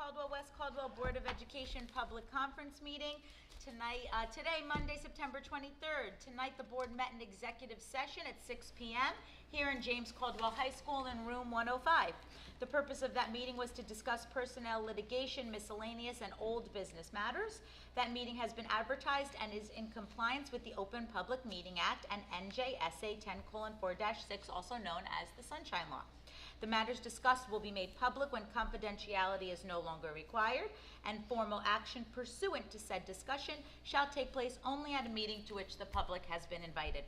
Caldwell-West Caldwell Board of Education Public Conference Meeting. Today, Monday, September 23rd. Tonight, the board met in executive session at 6 p.m. here in James Caldwell High School in room 105. The purpose of that meeting was to discuss personnel litigation, miscellaneous, and old business matters. That meeting has been advertised and is in compliance with the Open Public Meeting Act and NJSA 10:4-6, also known as the Sunshine Law. The matters discussed will be made public when confidentiality is no longer required, and formal action pursuant to said discussion shall take place only at a meeting to which the public has been invited.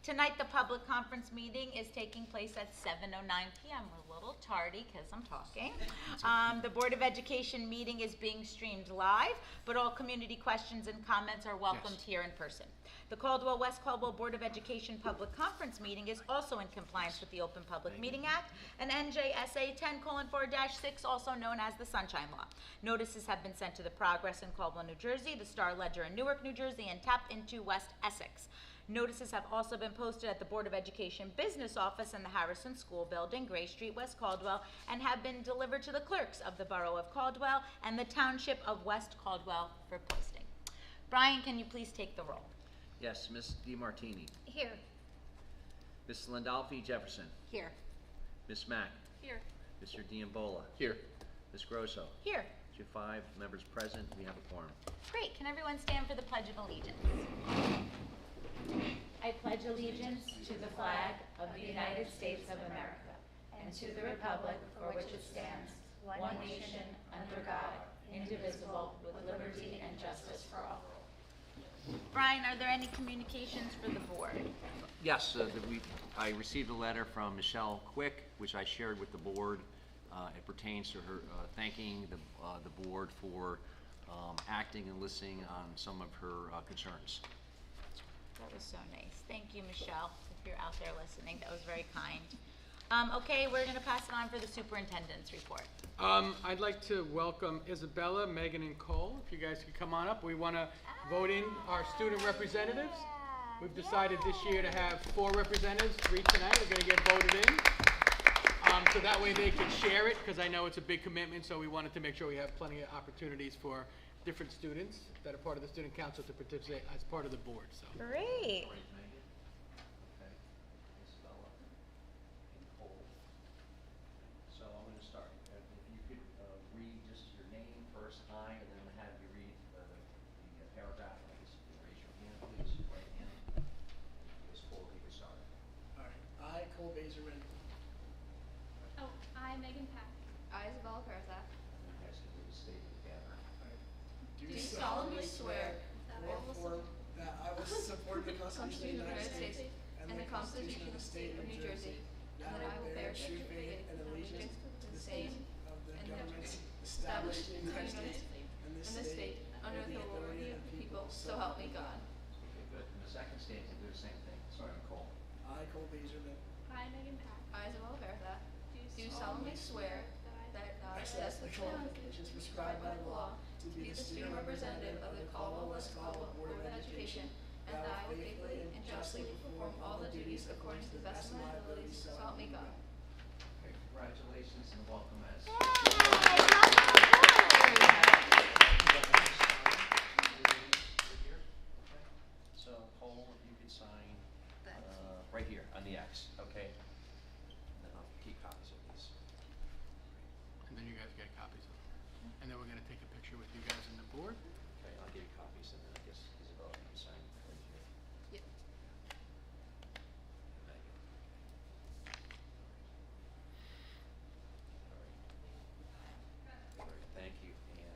Tonight, the public conference meeting is taking place at 7:09 p.m. We're a little tardy because I'm talking. The Board of Education meeting is being streamed live, but all community questions and comments are welcomed here in person. The Caldwell-West Caldwell Board of Education public conference meeting is also in compliance with the Open Public Meeting Act and NJSA 10:4-6, also known as the Sunshine Law. Notices have been sent to the Progress in Caldwell, New Jersey, the Star Ledger in Newark, New Jersey, and Tap Into West Essex. Notices have also been posted at the Board of Education Business Office in the Harrison School Building, Gray Street, West Caldwell, and have been delivered to the clerks of the Borough of Caldwell and the Township of West Caldwell for posting. Brian, can you please take the roll? Yes, Ms. DiMartini. Here. Ms. Landolfi Jefferson. Here. Ms. Mack. Here. Mr. Diambola. Here. Ms. Grosso. Here. To 5 members present, we have a quorum. Great. Can everyone stand for the Pledge of Allegiance? I pledge allegiance to the flag of the United States of America and to the republic for which it stands, one nation, under God, indivisible, with liberty and justice for all. Brian, are there any communications for the board? Yes, I received a letter from Michelle Quick, which I shared with the board. It pertains to her thanking the board for acting and listening on some of her concerns. That was so nice. Thank you, Michelle, if you're out there listening. That was very kind. Okay, we're going to pass it on for the superintendent's report. I'd like to welcome Isabella, Megan, and Cole. If you guys could come on up. We want to vote in our student representatives. We've decided this year to have 4 representatives, 3 tonight are going to get voted in. So that way they can share it, because I know it's a big commitment, so we wanted to make sure we have plenty of opportunities for different students that are part of the student council to participate as part of the board. So. Great. Do solemnly swear that I will support the Constitution of the United States and the Constitution of the State of New Jersey, and that I will bear true faith and allegiance to the same of the governments established in the United States and this state under the authority of the people, so help me God. Okay, good. And the second stanza, do the same thing. Sorry, Nicole. I, Cole Bejerman. I, Megan Pack. I, Isabella Bertha. Do solemnly swear that I accept the qualifications prescribed by law to be the student representative of the Caldwell-West Caldwell Board of Education, and that I will faithfully and justly perform all the duties according to the best of my abilities, so help me God. Okay, congratulations and welcome as. So, Cole, if you could sign right here on the X, okay? And then I'll keep copies of these. And then you guys get copies of them. And then we're going to take a picture with you guys and the board. Okay, I'll give you copies and then I guess Isabella can sign right here. Yep. Megan. All right, thank you. And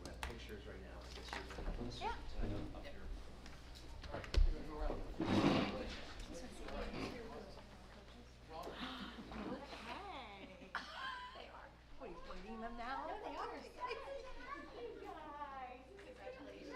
we're at pictures right now. I guess you're ready for the Yeah. superintendent up here. All right, you're gonna go around. Congratulations. They are. You guys. Congratulations.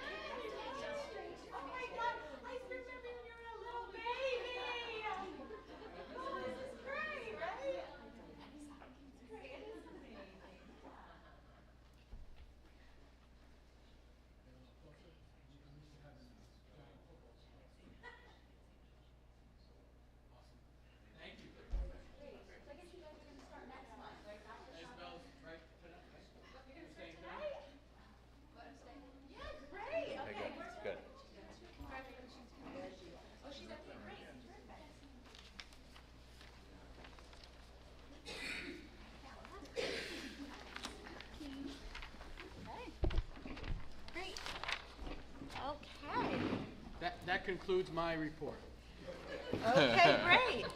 concludes my report. Okay, great.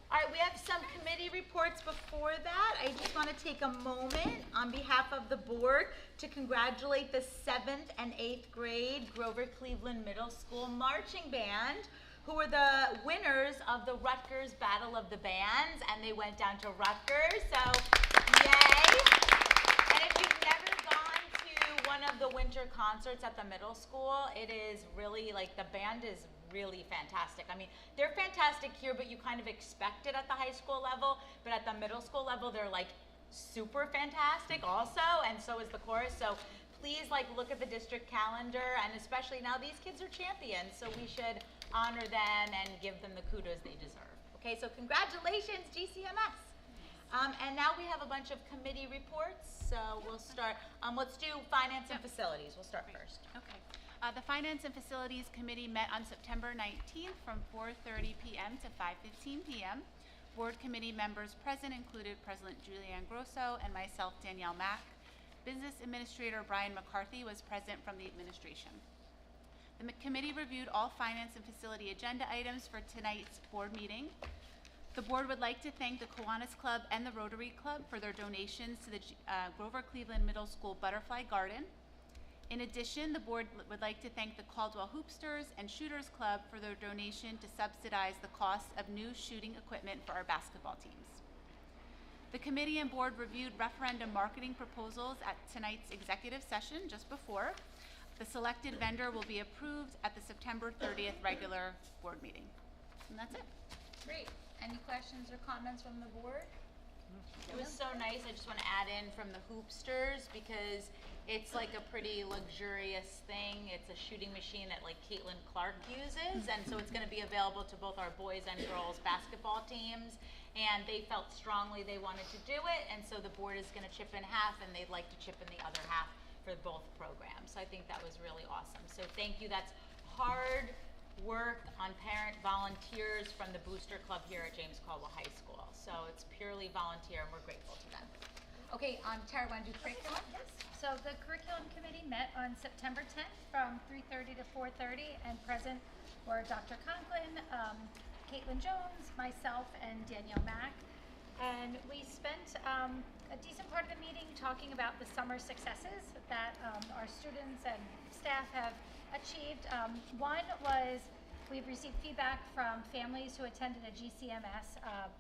All right, we have some committee reports before that. I just want to take a moment on behalf of the board to congratulate the 7th and 8th grade Grover Cleveland Middle School Marching Band, who were the winners of the Rutgers Battle of the Bands, and they went down to Rutgers, so yay. And if you've never gone to one of the winter concerts at the middle school, it is really, like, the band is really fantastic. I mean, they're fantastic here, but you kind of expect it at the high school level, but at the middle school level, they're like super fantastic also, and so is the chorus. So please, like, look at the district calendar, and especially now these kids are champions, so we should honor them and give them the kudos they deserve. Okay, so congratulations, GCMS. And now we have a bunch of committee reports, so we'll start, let's do finance and facilities. We'll start first. Okay. The Finance and Facilities Committee met on September 19th from 4:30 p.m. to 5:15 p.m. Board committee members present included President Julianne Grosso and myself, Danielle Mack. Business Administrator Brian McCarthy was present from the administration. The committee reviewed all finance and facility agenda items for tonight's board meeting. The board would like to thank the Kiwanis Club and the Rotary Club for their donations to the Grover Cleveland Middle School Butterfly Garden. In addition, the board would like to thank the Caldwell Hoopsters and Shooters Club for their donation to subsidize the cost of new shooting equipment for our basketball teams. The committee and board reviewed referendum marketing proposals at tonight's executive session just before. The selected vendor will be approved at the September 30th regular board meeting. And that's it. Great. Any questions or comments from the board? It was so nice. I just want to add in from the Hoopsters because it's like a pretty luxurious thing. It's a shooting machine that like Caitlin Clark uses, and so it's going to be available to both our boys and girls basketball teams. And they felt strongly they wanted to do it, and so the board is going to chip in half, and they'd like to chip in the other half for both programs. So I think that was really awesome. So thank you. That's hard work on parent volunteers from the Booster Club here at James Caldwell High School. So it's purely volunteer, and we're grateful to them. Okay, Tara, want to do curriculum? Yes. So the curriculum committee met on September 10th from 3:30 to 4:30, and present were Dr. Conklin, Caitlin Jones, myself, and Danielle Mack. And we spent a decent part of the meeting talking about the summer successes that our students and staff have achieved. One was we've received feedback from families who attended a GCMS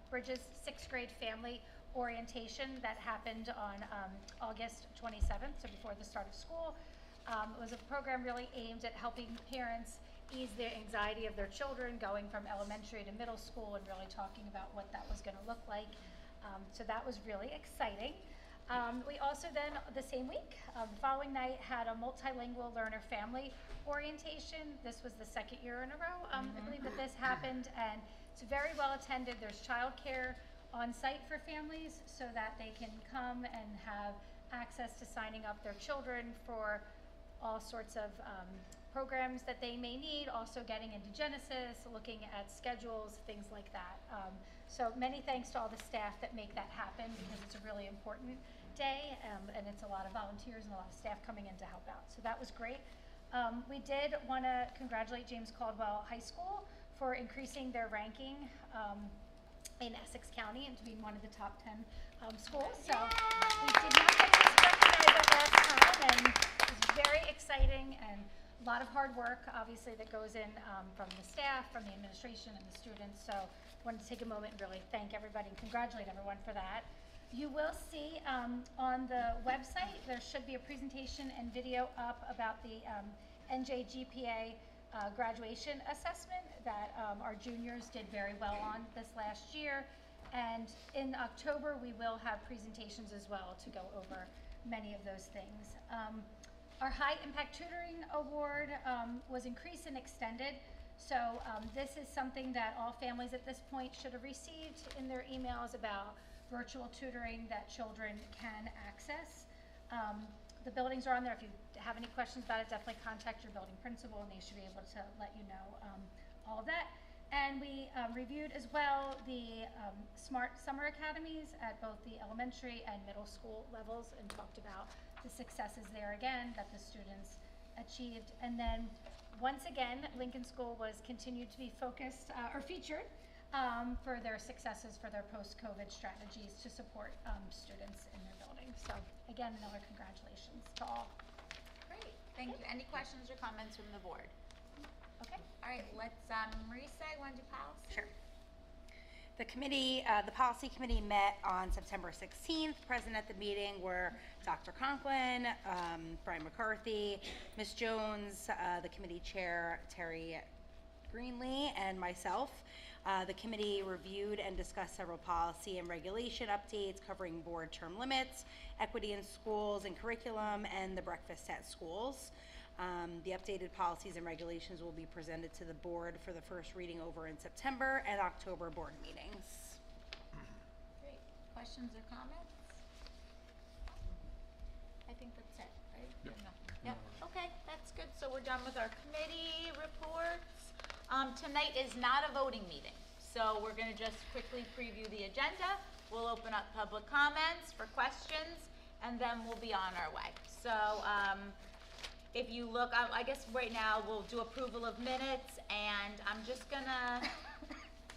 Bridges 6th grade family orientation that happened on August 27th, so before the start of school. It was a program really aimed at helping parents ease the anxiety of their children going from elementary to middle school, and really talking about what that was going to look like. So that was really exciting. We also then, the same week, the following night, had a multilingual learner family orientation. This was the second year in a row, I believe, that this happened, and it's very well attended. There's childcare on site for families so that they can come and have access to signing up their children for all sorts of programs that they may need, also getting into Genesis, looking at schedules, things like that. So many thanks to all the staff that make that happen, because it's a really important day, and it's a lot of volunteers and a lot of staff coming in to help out. So that was great. We did want to congratulate James Caldwell High School for increasing their ranking in Essex County and to be one of the top 10 schools. So we did not get this recognized last time, and it was very exciting, and a lot of hard work, obviously, that goes in from the staff, from the administration, and the students. So I wanted to take a moment and really thank everybody and congratulate everyone for that. You will see on the website, there should be a presentation and video up about the NJGPA graduation assessment that our juniors did very well on this last year. And in October, we will have presentations as well to go over many of those things. Our High Impact Tutoring Award was increased and extended. So this is something that all families at this point should have received in their emails about virtual tutoring that children can access. The buildings are on there. If you have any questions about it, definitely contact your building principal, and they should be able to let you know all of that. And we reviewed as well the Smart Summer Academies at both the elementary and middle school levels, and talked about the successes there again that the students achieved. And then Once again, Lincoln School was continued to be focused or featured for their successes for their post-COVID strategies to support students in their building. So again, another congratulations to all. Great, thank you. Any questions or comments from the board? Okay. All right, let's, Marisa, you want to do policy? Sure. The committee, the policy committee met on September 16th. Present at the meeting were Dr. Conklin, Brian McCarthy, Ms. Jones, the committee chair, Terry Greenlee, and myself. The committee reviewed and discussed several policy and regulation updates covering board term limits, equity in schools and curriculum, and the breakfast at schools. The updated policies and regulations will be presented to the board for the first reading over in September and October board meetings. Great. Questions or comments? I think that's it, right? Yep. Okay, that's good. So we're done with our committee reports. Tonight is not a voting meeting, so we're going to just quickly preview the agenda. We'll open up public comments for questions, and then we'll be on our way. So if you look, I guess right now we'll do approval of minutes, and I'm just gonna,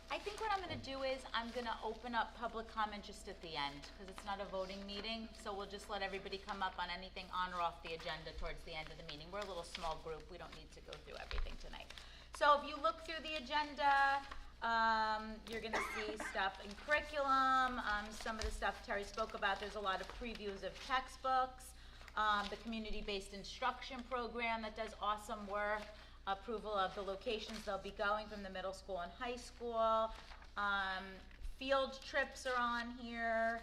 I think what I'm gonna do is I'm gonna open up public comment just at the end, because it's not a voting meeting, so we'll just let everybody come up on anything on or off the agenda towards the end of the meeting. We're a little small group, we don't need to go through everything tonight. So if you look through the agenda, you're gonna see stuff in curriculum, some of the stuff Terry spoke about. There's a lot of previews of textbooks. The community-based instruction program that does awesome work, approval of the locations they'll be going from the middle school and high school. Field trips are on here.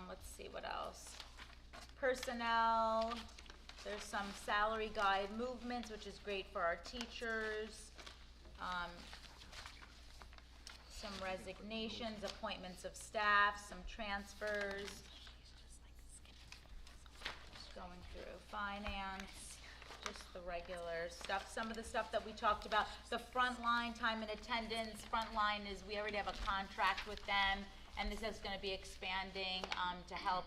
Let's see what else. Personnel, there's some salary guide movements, which is great for our teachers. Some resignations, appointments of staff, some transfers. Going through finance, just the regular stuff. Some of the stuff that we talked about, the frontline time and attendance. Frontline is, we already have a contract with them, and this is going to be expanding to help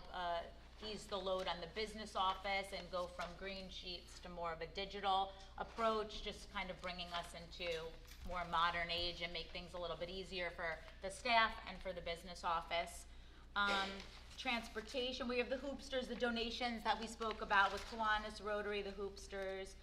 ease the load on the business office and go from green sheets to more of a digital approach, just kind of bringing us into more modern age and make things a little bit easier for the staff and for the business office. Transportation, we have the Hoopsters, the donations that we spoke about with Kiwanis, Rotary, the Hoopsters.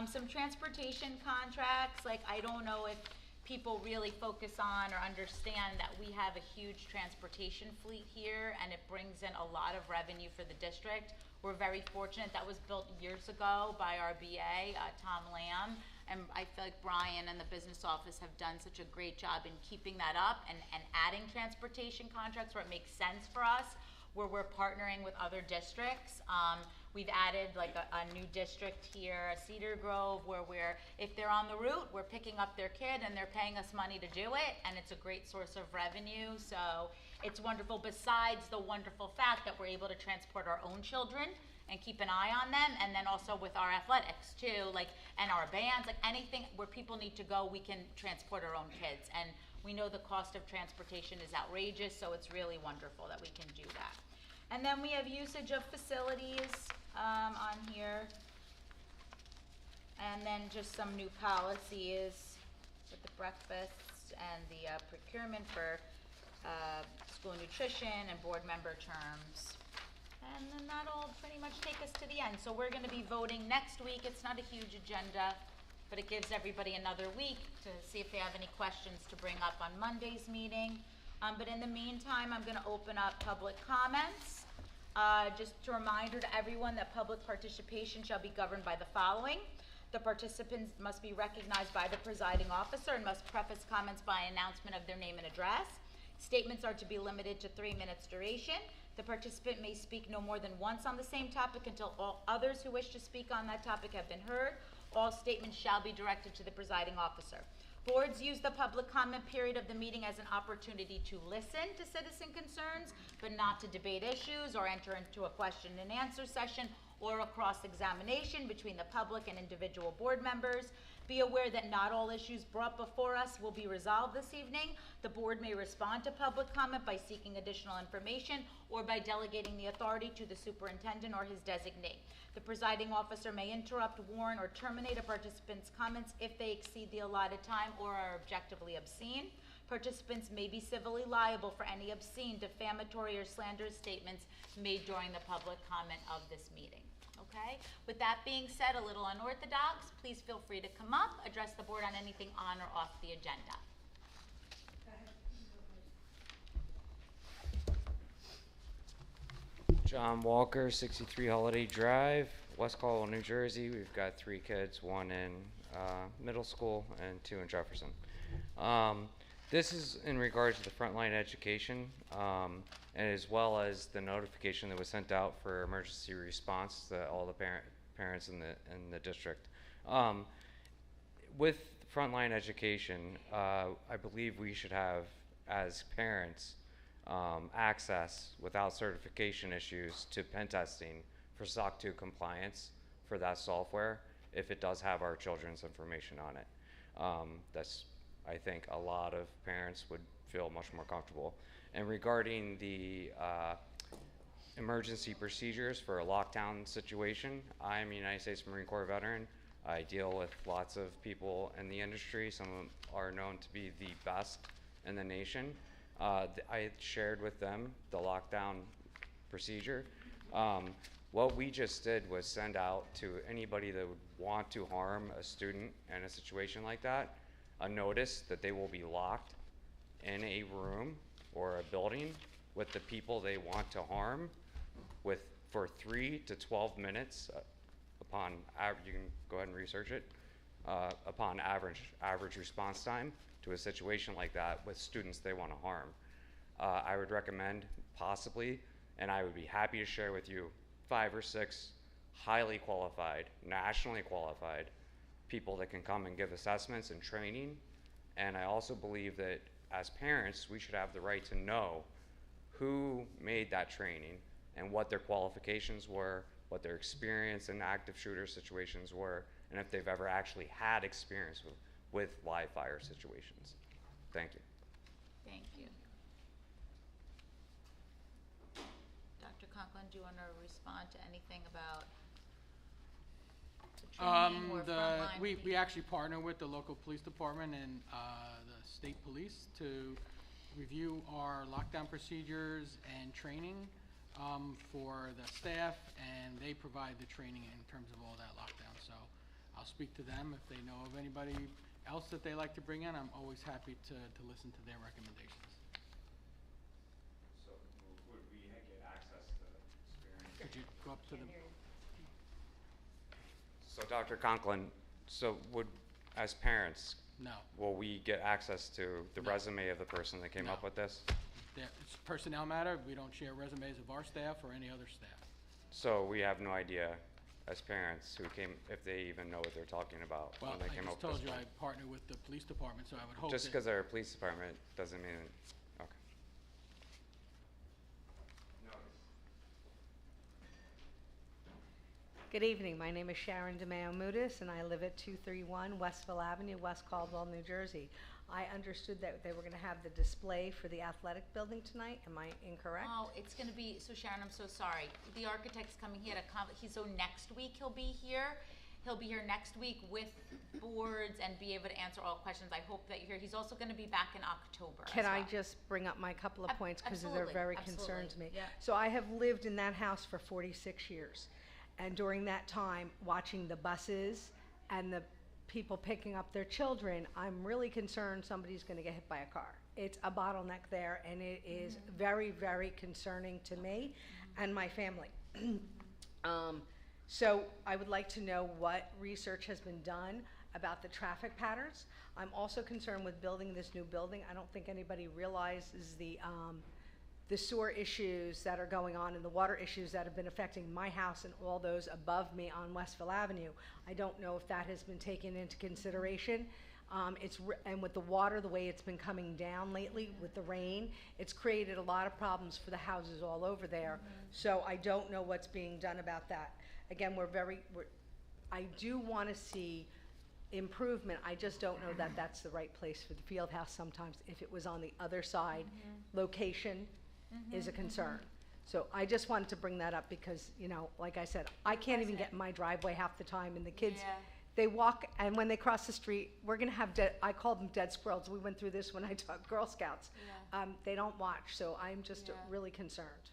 Some transportation contracts, like I don't know if people really focus on or understand that we have a huge transportation fleet here, and it brings in a lot of revenue for the district. We're very fortunate. That was built years ago by our BA, Tom Lamb, and I feel like Brian and the business office have done such a great job in keeping that up and adding transportation contracts where it makes sense for us, where we're partnering with other districts. We've added like a new district here, Cedar Grove, where if they're on the route, we're picking up their kid and they're paying us money to do it, and it's a great source of revenue. So it's wonderful, besides the wonderful fact that we're able to transport our own children and keep an eye on them, and then also with our athletics too, like, and our bands, like anything where people need to go, we can transport our own kids. And we know the cost of transportation is outrageous, so it's really wonderful that we can do that. And then we have usage of facilities on here. And then just some new policies with the breakfasts and the procurement for school nutrition and board member terms. And then that'll pretty much take us to the end. So we're gonna be voting next week. It's not a huge agenda, but it gives everybody another week to see if they have any questions to bring up on Monday's meeting. But in the meantime, I'm gonna open up public comments. Just a reminder to everyone that public participation shall be governed by the following. The participants must be recognized by the presiding officer and must preface comments by announcement of their name and address. Statements are to be limited to 3 minutes duration. The participant may speak no more than once on the same topic until all others who wish to speak on that topic have been heard. All statements shall be directed to the presiding officer. Boards use the public comment period of the meeting as an opportunity to listen to citizen concerns, but not to debate issues or enter into a question and answer session or a cross-examination between the public and individual board members. Be aware that not all issues brought before us will be resolved this evening. The board may respond to public comment by seeking additional information or by delegating the authority to the superintendent or his designee. The presiding officer may interrupt, warn, or terminate a participant's comments if they exceed the allotted time or are objectively obscene. Participants may be civilly liable for any obscene, defamatory, or slanderous statements made during the public comment of this meeting. Okay? With that being said, a little unorthodox, please feel free to come up, address the board on anything on or off the agenda. John Walker, 63 Holiday Drive, West Caldwell, New Jersey. We've got 3 kids, 1 in middle school and 2 in Jefferson. This is in regards to the frontline education, and as well as the notification that was sent out for emergency response to all the parents in the district. With frontline education, I believe we should have, as parents, access without certification issues to pen testing for SOC 2 compliance for that software if it does have our children's information on it. That's, I think, a lot of parents would feel much more comfortable. And regarding the emergency procedures for a lockdown situation, I'm a United States Marine Corps veteran. I deal with lots of people in the industry. Some of them are known to be the best in the nation. I shared with them the lockdown procedure. What we just did was send out to anybody that would want to harm a student in a situation like that a notice that they will be locked in a room or a building with the people they want to harm for 3 to 12 minutes upon you can go ahead and research it, upon average response time to a situation like that with students they want to harm. I would recommend possibly, and I would be happy to share with you, 5 or 6 highly qualified, nationally qualified people that can come and give assessments and training. And I also believe that as parents, we should have the right to know who made that training and what their qualifications were, what their experience in active shooter situations were, and if they've ever actually had experience with live fire situations. Thank you. Thank you. Dr. Conklin, do you want to respond to anything about the training or frontline? We actually partner with the local police department and the state police to review our lockdown procedures and training for the staff, and they provide the training in terms of all that lockdown. So I'll speak to them if they know of anybody else that they like to bring in. I'm always happy to listen to their recommendations. So would we get access to experience? Could you go up to the... So Dr. Conklin, so as parents, No. will we get access to the No. resume of the person that came No. up with this? It's a personnel matter. We don't share resumes of our staff or any other staff. So we have no idea as parents who came, if they even know what they're talking about Well, when they I came just up with told this you plan. I partner with the police department, so I would hope Just that... because they're a police department doesn't mean, okay. Good evening. My name is Sharon DeMeo-Mudis, and I live at 231 Westville Avenue, West Caldwell, New Jersey. I understood that they were going to have the display for the athletic building tonight. Am I incorrect? Oh, it's gonna be, so Sharon, I'm so sorry. The architect's coming here so next week he'll be here. He'll be here next week with boards and be able to answer all questions. I hope that you're here. He's also gonna be back in October as Can I well. just bring up my couple of points because they're Absolutely, very absolutely. concerned to me? Yeah. So I have lived in that house for 46 years. And during that time, watching the buses and the people picking up their children, I'm really concerned somebody's going to get hit by a car. It's a bottleneck there, and it is very, very concerning to me and my family. So I would like to know what research has been done about the traffic patterns. I'm also concerned with building this new building. I don't think anybody realizes the sewer issues that are going on and the water issues that have been affecting my house and all those above me on Westville Avenue. I don't know if that has been taken into consideration. And with the water, the way it's been coming down lately with the rain, it's created a lot of problems for the houses all over there. So I don't know what's being done about that. Again, I do want to see improvement. I just don't know that that's the right place for the field house sometimes. If it was on the other side, location is a concern. So I just wanted to bring that up because, you know, like I said, I can't even get in my driveway half the time, and the kids, Yeah. they walk, and when they cross the street, we're gonna have I call them dead squirrels. We went through this when I taught Girl Scouts. They don't watch, so I'm just really concerned.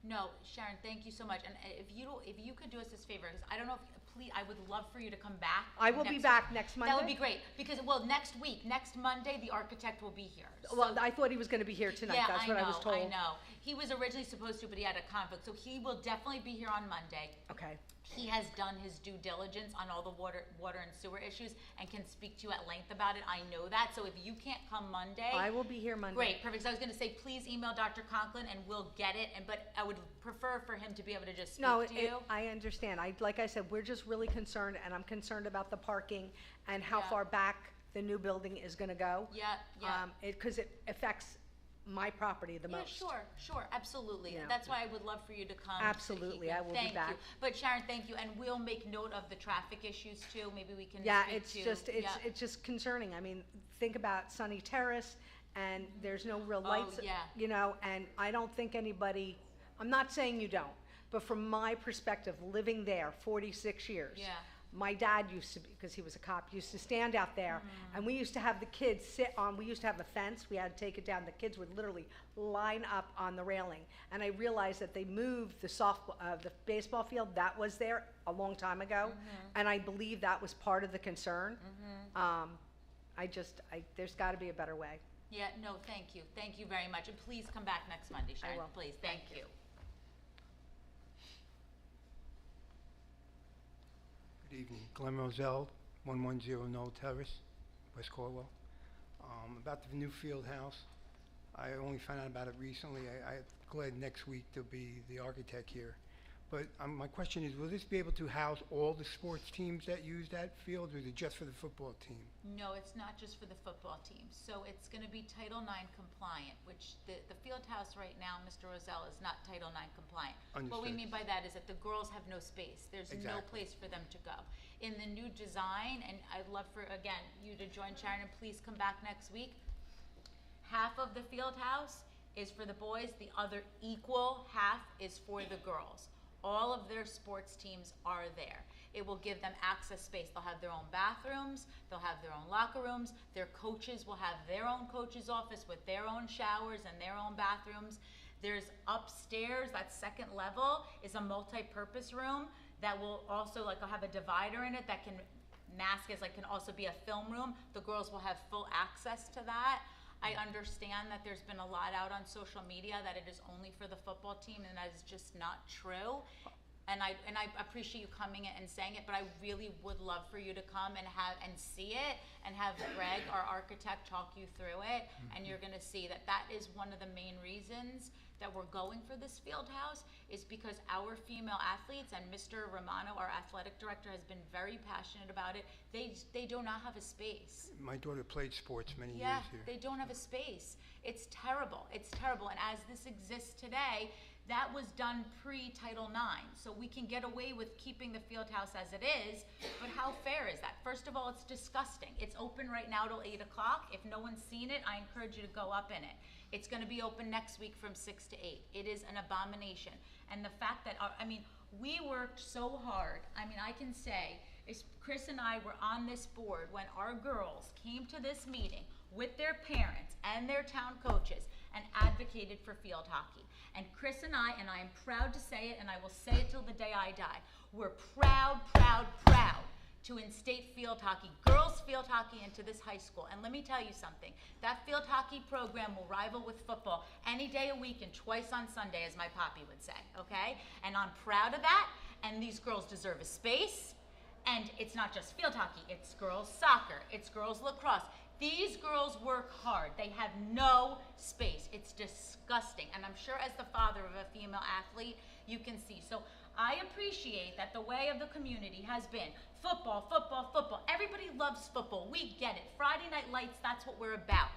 No, Sharon, thank you so much. And if you could do us this favor, because I don't know if, please, I would love for you to come back. I will be back next Monday. That would be great, because, well, next week, next Monday, the architect will be here. Well, I thought he was gonna be here tonight. Yeah, That's what I was told. I know. He was originally supposed to, but he had a conflict, so he will definitely be here on Monday. Okay. He has done his due diligence on all the water and sewer issues and can speak to you at length about it. I know that, so if you can't come Monday. I will be here Monday. Great, perfect. So I was gonna say, please email Dr. Conklin and we'll get it, but I would prefer for him to be able to just speak to you. I understand. Like I said, we're just really concerned, and I'm concerned about the parking and how Yeah. far back the new building is gonna go. Yeah, yeah. Because it affects my property the most. Yeah, sure, absolutely. Yeah. That's why I would love for you to come. Absolutely, I will be Thank back. you. But Sharon, thank you, and we'll make note of the traffic issues too. Maybe we can Yeah, speak it's to. just, yeah. it's just concerning. I mean, think about Sunny Terrace, and there's no real lights, yeah. you know, and I don't think anybody, I'm not saying you don't, but from my perspective, living there 46 years. Yeah. My dad used to, because he was a cop, used to stand out there, and we used to have the kids we used to have a fence, we had to take it down, the kids would literally line up on the railing. And I realized that they moved the baseball field that was there a long time ago, and I believe that was part of the concern. There's gotta be a better way. Yeah, no, thank you. Thank you very much. And please come back next Monday, Sharon. will. Please, thank you. Good evening. Glenn Roselle, 110 Knoll Terrace, West Caldwell. About the new field house, I only found out about it recently. I'm glad next week there'll be the architect here. But my question is, will this be able to house all the sports teams that use that field, or is it just for the football team? No, it's not just for the football team. So it's gonna be Title IX compliant, which the field house right now, Mr. Roselle, is not Title IX compliant. What we Understood. mean by that is that the girls have no space. There's no Exactly. place for them to go. In the new design, and I'd love for, again, you to join Sharon, and please come back next week. Half of the field house is for the boys, the other equal half is for the girls. All of their sports teams are there. It will give them access space. They'll have their own bathrooms, they'll have their own locker rooms, their coaches will have their own coach's office with their own showers and their own bathrooms. There's upstairs, that second level is a multi-purpose room that will also, like, I'll have a divider in it that can mask as, like, can also be a film room. The girls will have full access to that. I understand that there's been a lot out on social media that it is only for the football team, and that is just not true. And I appreciate you coming and saying it, but I really would love for you to come and see it, and have Greg, our architect, talk you through it. And you're gonna see that that is one of the main reasons that we're going for this field house, is because our female athletes, and Mr. Romano, our athletic director, has been very passionate about it. They do not have a space. My daughter played sports many Yeah, years here. they don't have a space. It's terrible. It's terrible. And as this exists today, that was done pre-Title IX. So we can get away with keeping the field house as it is, but how fair is that? First of all, it's disgusting. It's open right now till 8 o'clock. If no one's seen it, I encourage you to go up in it. It's gonna be open next week from 6 to 8. It is an abomination. And the fact that, we worked so hard. I can say, Chris and I were on this board when our girls came to this meeting with their parents and their town coaches and advocated for field hockey. And Chris and I am proud to say it, and I will say it till the day I die, we're proud to instate field hockey, girls field hockey, into this high school. And let me tell you something, that field hockey program will rival with football any day a week and twice on Sunday, as my poppy would say, okay? And I'm proud of that, and these girls deserve a space. And it's not just field hockey, it's girls soccer, it's girls lacrosse. These girls work hard. They have no space. It's disgusting. And I'm sure as the father of a female athlete, you can see. So I appreciate that the way of the community has been football, football, football. Everybody loves football. We get it. Friday Night Lights, that's what we're about.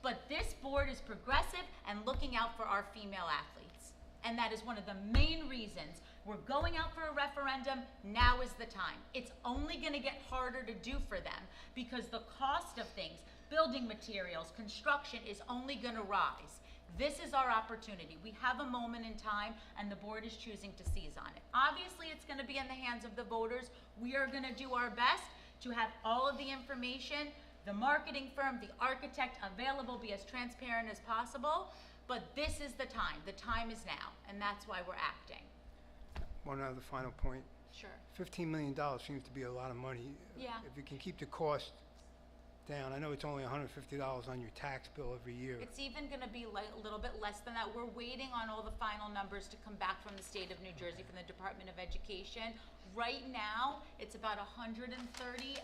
But this board is progressive and looking out for our female athletes. And that is one of the main reasons we're going out for a referendum. Now is the time. It's only going to get harder to do for them because the cost of things, building materials, construction is only going to rise. This is our opportunity. We have a moment in time, and the board is choosing to seize on it. Obviously, it's going to be in the hands of the voters. We are going to do our best to have all of the information, the marketing firm, the architect available, be as transparent as possible. But this is the time. The time is now, and that's why we're acting. One other final point. Sure. $15 million seems to be a lot of money. Yeah. If you can keep the cost down, I know it's only $150 on your tax bill every year. It's even going to be a little bit less than that. We're waiting on all the final numbers to come back from the state of New Jersey, from the Department of Education. Right now, it's about 130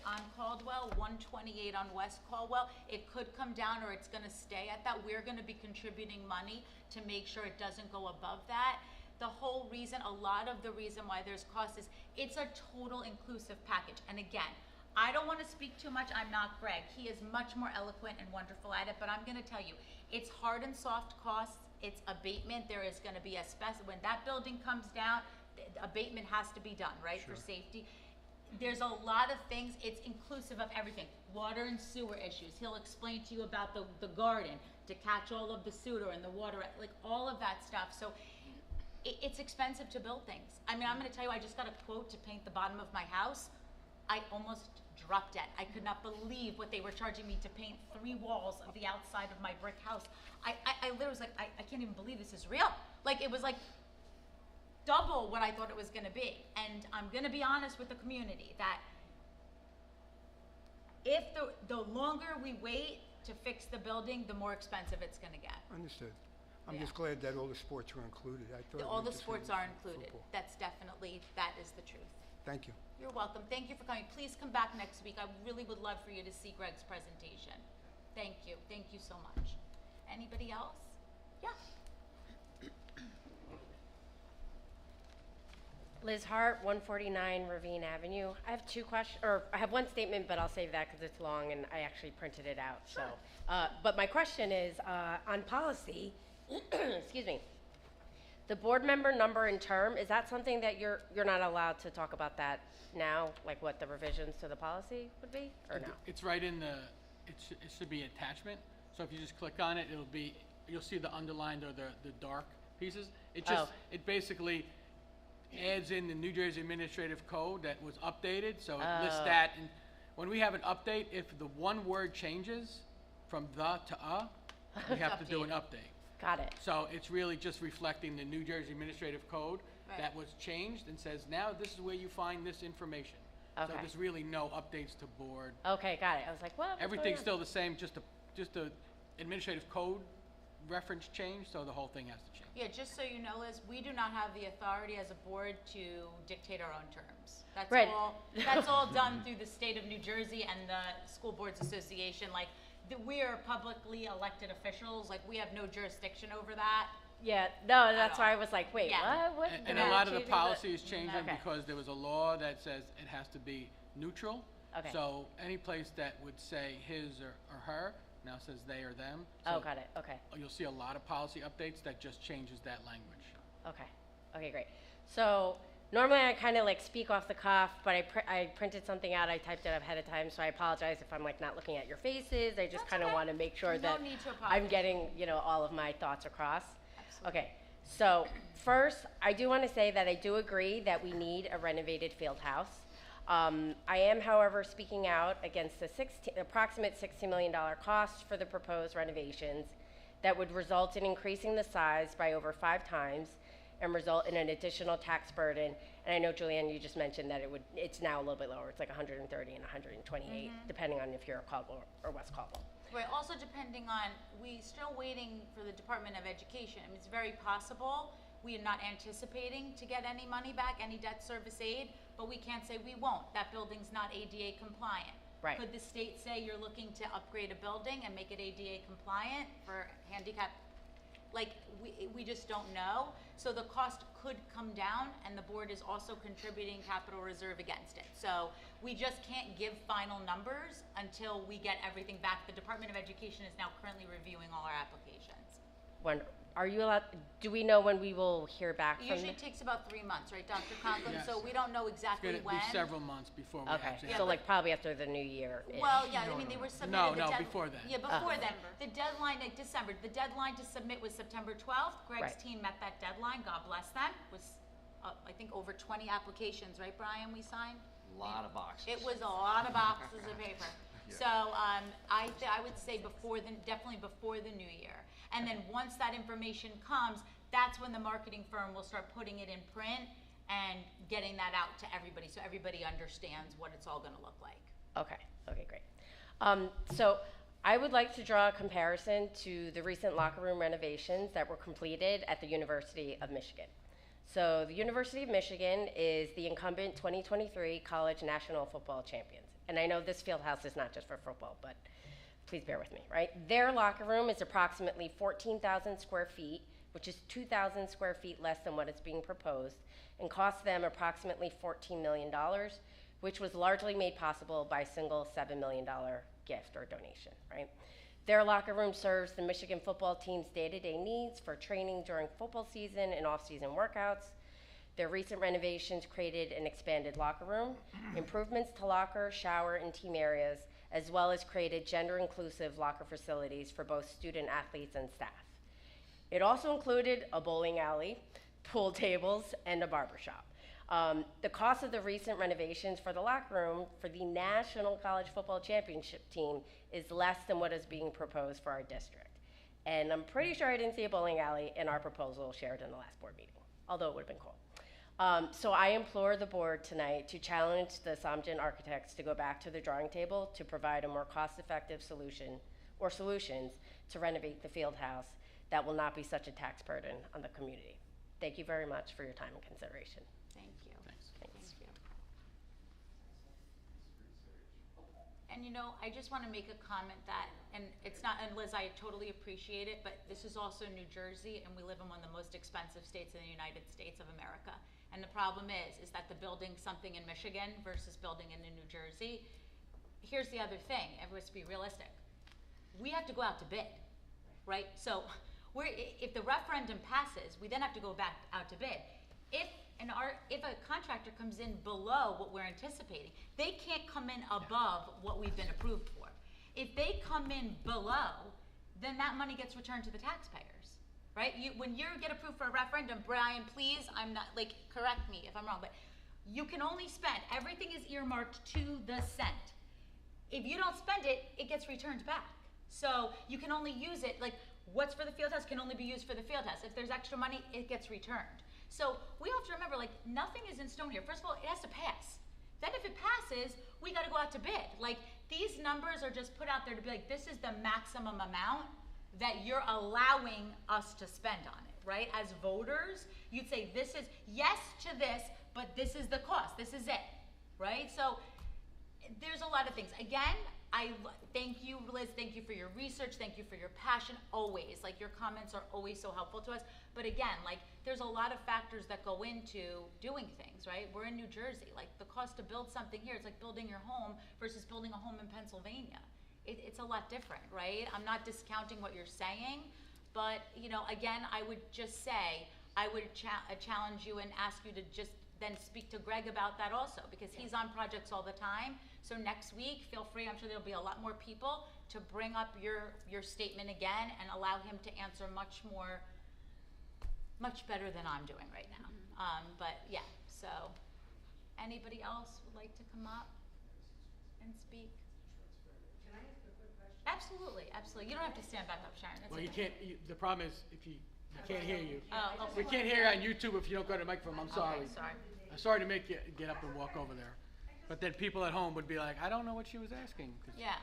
on Caldwell, 128 on West Caldwell. It could come down, or it's going to stay at that. We're going to be contributing money to make sure it doesn't go above that. The whole reason, a lot of the reason why there's cost is it's a total inclusive package. And again, I don't want to speak too much. I'm not Greg. He is much more eloquent and wonderful at it, but I'm going to tell you, it's hard and soft costs. It's abatement. There is going to be a when that building comes down, abatement has to be done, right, for safety. There's a lot of things. It's inclusive of everything. Water and sewer issues. He'll explain to you about the garden to catch all of the sewer and the water, like all of that stuff. So it's expensive to build things. I mean, I'm going to tell you, I just got a quote to paint the bottom of my house. I almost dropped dead. I could not believe what they were charging me to paint 3 walls of the outside of my brick house. I literally was like, I can't even believe this is real. Like, it was like double what I thought it was going to be. And I'm going to be honest with the community that if the longer we wait to fix the building, the more expensive it's going to get. Understood. I'm Yeah. just glad that all the sports were included. I thought All we the just sports went are with included. football. That's definitely, that is the truth. Thank you. You're welcome. Thank you for coming. Please come back next week. I really would love for you to see Greg's presentation. Thank you. Thank you so much. Anybody else? Yeah. Liz Hart, 149 Ravine Avenue. I have 2 questions, or I have one statement, but I'll save that because it's long and I actually printed it out. Sure. So, but my question is on policy. Excuse me. The board member number and term, is that something that you're not allowed to talk about that now, like what the revisions to the policy would be, or no? It's right in the, it should be attachment. So if you just click on it, you'll see the underlined or the dark pieces. It just, it basically adds in the New Jersey Administrative Code that was updated, so it lists that. And when we have an update, if the one word changes from the to we have to do an update. Got it. So it's really just reflecting the New Jersey Administrative Code Right. that was changed and says, now this is where you find this information. So Okay. there's really no updates to board. Okay, got it. I was like, what? Everything's still the same, just a administrative code reference change, so the whole thing has to change. Yeah, just so you know, Liz, we do not have the authority as a board to dictate our own terms. That's Right. that's all done through the state of New Jersey and the School Boards Association. Like, we are publicly elected officials. Like, we have no jurisdiction over that. Yeah, no, that's all. why I was like, wait, Yeah. what? And Did a I lot of the change it? policy is changing Okay. because there was a law that says it has to be neutral. Okay. So any place that would say his or her now says they or them. Oh, So got it. Okay. you'll see a lot of policy updates that just changes that language. Okay. Okay, great. So normally I kind of like speak off the cuff, but I printed something out. I typed it ahead of time, so I apologize if I'm like not looking at your faces. I just That's kind of okay. want to make sure No that need to I'm apologize. getting, all of my thoughts across. Absolutely. Okay. So first, I do want to say that I do agree that we need a renovated field house. I am, however, speaking out against the approximate $16 million cost for the proposed renovations that would result in increasing the size by over 5 times and result in an additional tax burden. And I know, Julianne, you just mentioned that it's now a little bit lower. It's like 130 and 128, depending on if you're a Caldwell or West Caldwell. Right, also depending on, we still waiting for the Department of Education. I mean, it's very possible we are not anticipating to get any money back, any debt service aid, but we can't say we won't. That building's not ADA compliant. Right. Could the state say you're looking to upgrade a building and make it ADA compliant for handicap? Like, we just don't know. So the cost could come down, and the board is also contributing capital reserve against it. So we just can't give final numbers until we get everything back. The Department of Education is now currently reviewing all our applications. are you allowed, do we know when we will hear back from Usually them? it takes about 3 months, right, Dr. Conklin? Yes. So we don't know It's exactly gonna when. be several months before we Okay, actually. so like probably after the new year. Well, yeah, I mean, they were submitted. No, the no, dead- before then. Yeah, before then. The deadline, like December, the deadline to submit was September 12th. Greg's Right. team met that deadline, God bless them. Was, I think, over 20 applications, right, Brian, we signed? Lot of boxes. It was a lot of boxes of paper. So, I would say definitely before the new year. And then once that information comes, that's when the marketing firm will start putting it in print and getting that out to everybody, so everybody understands what it's all gonna look like. Okay, great. So I would like to draw a comparison to the recent locker room renovations that were completed at the University of Michigan. So the University of Michigan is the incumbent 2023 college national football champions. And I know this field house is not just for football, but please bear with me, right? Their locker room is approximately 14,000 square feet, which is 2,000 square feet less than what is being proposed, and costs them approximately $14 million, which was largely made possible by a single $7 million gift or donation, right? Their locker room serves the Michigan football team's day-to-day needs for training during football season and off-season workouts. Their recent renovations created an expanded locker room, improvements to locker, shower, and team areas, as well as created gender-inclusive locker facilities for both student athletes and staff. It also included a bowling alley, pool tables, and a barber shop. The cost of the recent renovations for the locker room for the National College Football Championship team is less than what is being proposed for our district. And I'm pretty sure I didn't see a bowling alley in our proposal shared in the last board meeting, although it would have been cool. So I implore the board tonight to challenge the Somgen architects to go back to the drawing table to provide a more cost-effective solution or solutions to renovate the field house that will not be such a tax burden on the community. Thank you very much for your time and consideration. Thank you. Thanks. Thank you. And I just want to make a comment that, and it's not, and Liz, I totally appreciate it, but this is also New Jersey, and we live in one of the most expensive states in the United States of America. And the problem is that the building something in Michigan versus building it in New Jersey. Here's the other thing, and let's be realistic. We have to go out to bid, right? So if the referendum passes, we then have to go back out to bid. If a contractor comes in below what we're anticipating, they can't come in above what we've been approved for. If they come in below, then that money gets returned to the taxpayers, right? When you get approved for a referendum, Brian, please, I'm not, correct me if I'm wrong, but you can only spend, everything is earmarked to the cent. If you don't spend it, it gets returned back. So you can only use it, what's for the field house can only be used for the field house. If there's extra money, it gets returned. So we have to remember, nothing is in stone here. First of all, it has to pass. Then if it passes, we gotta go out to bid. These numbers are just put out there to be this is the maximum amount that you're allowing us to spend on it, right? As voters, you'd say this is yes to this, but this is the cost, this is it, right? So there's a lot of things. Again, I thank you, Liz, thank you for your research, thank you for your passion, always. Your comments are always so helpful to us. But again, there's a lot of factors that go into doing things, right? We're in New Jersey. The cost to build something here, it's like building your home versus building a home in Pennsylvania. It's a lot different, right? I'm not discounting what you're saying, but, again, I would just say, I would challenge you and ask you to just then speak to Greg about that also, because he's on projects all the time. So next week, feel free, I'm sure there'll be a lot more people to bring up your statement again and allow him to answer much better than I'm doing right now. But yeah, so anybody else would like to come up and speak? Can I ask a quick question? Absolutely, absolutely. You don't have to stand back up, Sharon. That's Well, you okay. can't, the problem is if you can't hear you. Oh, We okay. can't hear you on YouTube if you don't go to the microphone. I'm sorry. Okay, sorry. I'm sorry to make you get up and walk over there. But then people at home would be like, I don't know what she was asking. 'Cause Yeah.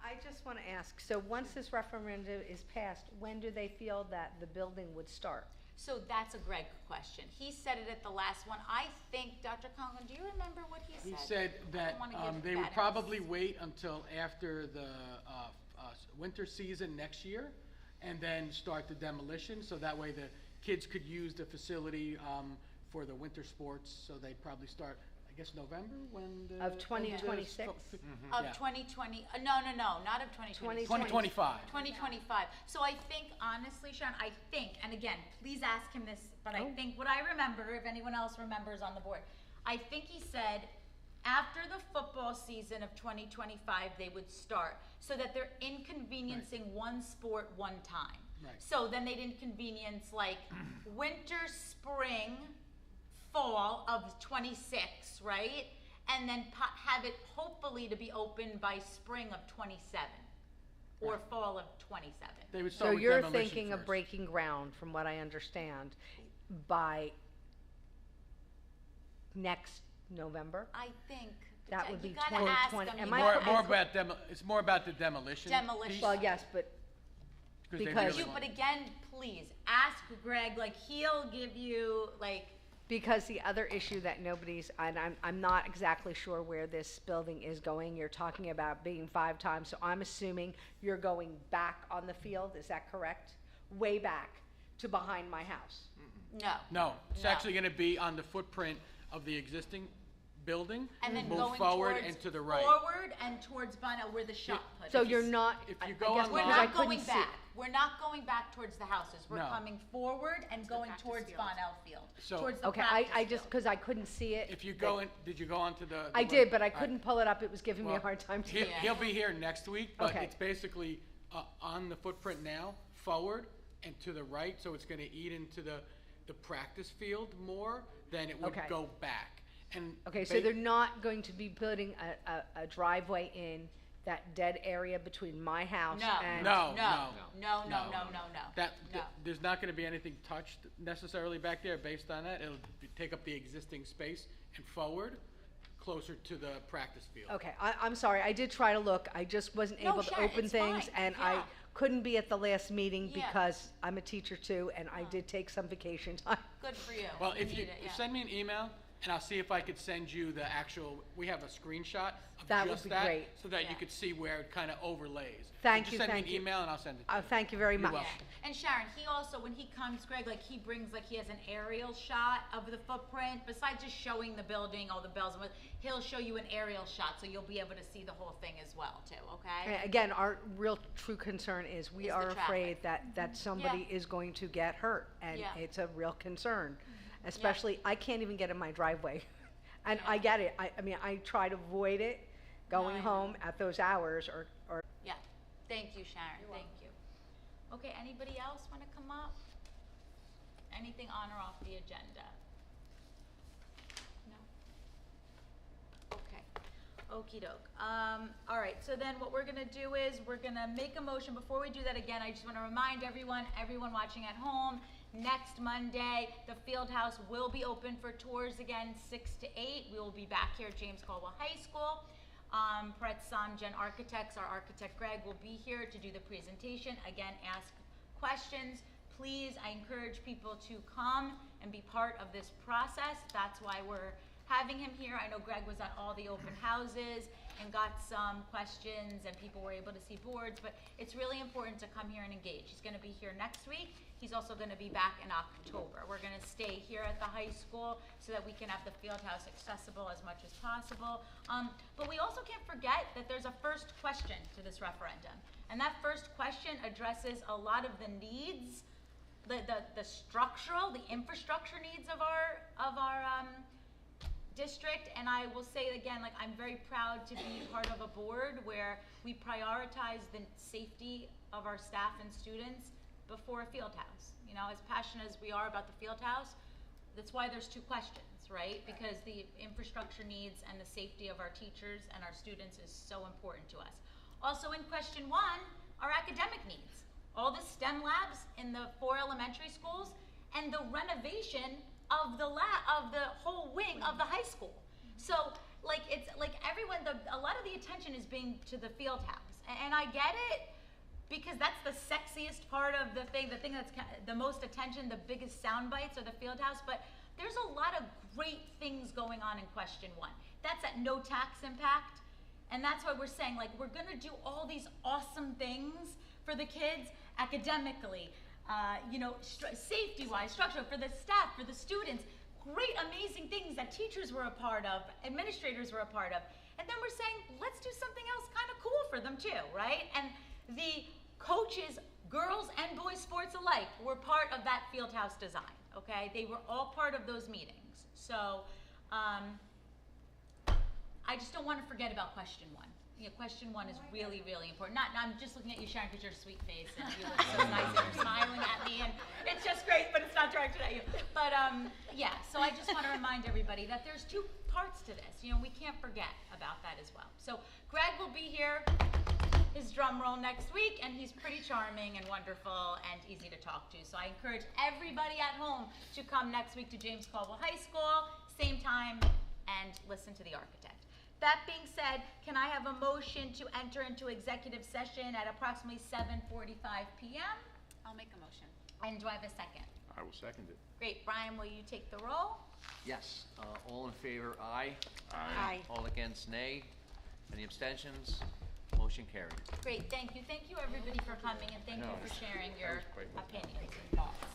I just want to ask, so once this referendum is passed, when do they feel that the building would start? So that's a Greg question. He said it at the last one. I think, Dr. Conklin, do you remember what he said? He said I that don't wanna give they would bad probably advice. wait until after the winter season next year and then start the demolition, so that way the kids could use the facility for the winter sports. So they'd probably start I guess November, when the. Of 2026? Of Yeah. 2020, not of 2020. 2025. 2025. So I think, honestly, Sharon, and again, please ask him this, but I Oh. think what I remember, if anyone else remembers on the board, I think he said after the football season of 2025, they would start, so that they're inconveniencing one sport one time. Right. So then they'd inconvenience like winter, spring, fall of 26, right? And then have it hopefully to be open by spring of 27 or fall of 27. They would So start with you're demolition thinking of first. breaking ground, from what I understand, by next November? I think That would you be gotta 20 ask 20 them. am You I More, gotta more ask about it's more about the demolition. Demolition. piece, Well, yes, but they because- really But want- again, please ask Greg. Like he'll give you like. because the other issue that nobody's, and I'm not exactly sure where this building is going. You're talking about being 5 times, so I'm assuming you're going back on the field, is that correct? Way back to behind my house. No. No, it's No. actually gonna be on the footprint of the existing building. And then move going forward towards and to the right. forward and towards Bono where the shop put. So is. you're not, if I you go guess online- We're because I not couldn't going see. back. We're not going back towards the houses. We're No. coming forward and going practice towards field. Bonnell Field. So- Towards the Okay, practice I just, field. because I couldn't see it. If you go in, did you go onto the? I web- did, but I all right. couldn't pull it up. It was giving me a Well, hard time to. He'll be here next week, but Okay. it's basically on the footprint now, forward and to the right, so it's gonna eat into the practice field more than it would Okay. go back. And Okay, so they're not going to be building a driveway in that dead area between my house No. and. No, No. no. No. That, No. there's not gonna be anything touched necessarily back there based on that. It'll take up the existing space and forward, closer to the practice field. Okay, I'm sorry, I did try to look, I just wasn't No, able to Sharon, open it's things, fine. and Yeah. I couldn't be at the last meeting Yeah. because I'm a teacher too, and I did take some vacation time. Good for you. Well, You if you need it, yeah. send me an email, and I'll see if I could send you the actual, we have a screenshot of That would just be that, great. so that you Yeah. could see where it kind of overlays. So Thank just you, send me thank an you. email and I'll send it to you. Thank you very You're much. welcome. And Sharon, he also, when he comes, Greg, like he brings, like he has an aerial shot of the footprint. Besides just showing the building, all the bells and whistles, he'll show you an aerial shot, so you'll be able to see the whole thing as well, too. Okay? And again, our real true concern is we Is the are afraid traffic. that somebody Yeah. is going to get hurt, and Yeah. it's a real concern. Especially, I can't even get in my driveway, and I get it, I mean, I try to avoid it going I know. home at those hours, or Yeah. Thank you, Sharon. Thank you. Okay. Anybody else want to come up? Anything on or off the agenda? No. Okay. Okey doke. All right, so then what we're gonna do is, we're gonna make a motion. Before we do that again, I just wanna remind everyone watching at home, next Monday, the field house will be open for tours again, 6 to 8. We will be back here at James Caldwell High School. Pret Samgen Architects, our architect Greg, will be here to do the presentation. Again, ask questions. Please, I encourage people to come and be part of this process. That's why we're having him here. I know Greg was at all the open houses and got some questions, and people were able to see boards, but it's really important to come here and engage. He's gonna be here next week. He's also gonna be back in October. We're gonna stay here at the high school so that we can have the field house accessible as much as possible. But we also can't forget that there's a first question to this referendum. And that first question addresses a lot of the needs, the structural, the infrastructure needs of our district. And I will say it again, like, I'm very proud to be part of a board where we prioritize the safety of our staff and students before a field house. You know, as passionate as we are about the field house, that's why there's 2 questions, right? Because the infrastructure needs and the safety of our teachers and our students is so important to us. Also in question 1, our academic needs. All the STEM labs in the 4 elementary schools and the renovation of the whole wing of the high school. So, like, it's like everyone, a lot of the attention is being to the field house. And I get it, because that's the sexiest part of the thing that's the most attention, the biggest sound bites are the field house. But there's a lot of great things going on in question 1. That's at no tax impact. And that's why we're saying, like, we're gonna do all these awesome things for the kids academically, you know, safety-wise, structural, for the staff, for the students. great, amazing things that teachers were a part of, administrators were a part of. And then we're saying, let's do something else kind of cool for them too, right? And the coaches, girls and boys sports alike, were part of that field house design, okay? They were all part of those meetings. So I just don't want to forget about question one. You know, question one is really, really important. I'm just looking at you, Sharon, because you're a sweet face and you look so nice and you're smiling at me, and it's just great, but it's not directed at you. But yeah, so I just want to remind everybody that there's two parts to this. You know, we can't forget about that as well. So Greg will be here, his drum roll next week, and he's pretty charming and wonderful and easy to talk to. So I encourage everybody at home to come next week to James Caldwell High School, same time, and listen to the architect. That being said, can I have a motion to enter into executive session at approximately 7:45 p.m.? I'll make a motion. And do I have a second? I will second it. Great. Brian, will you take the roll? Yes, all in favor, aye. Aye. All against, nay. Any abstentions? Motion carried. Great. Thank you. Thank you, everybody, for coming, and thank you for sharing your quite well. opinions and thoughts.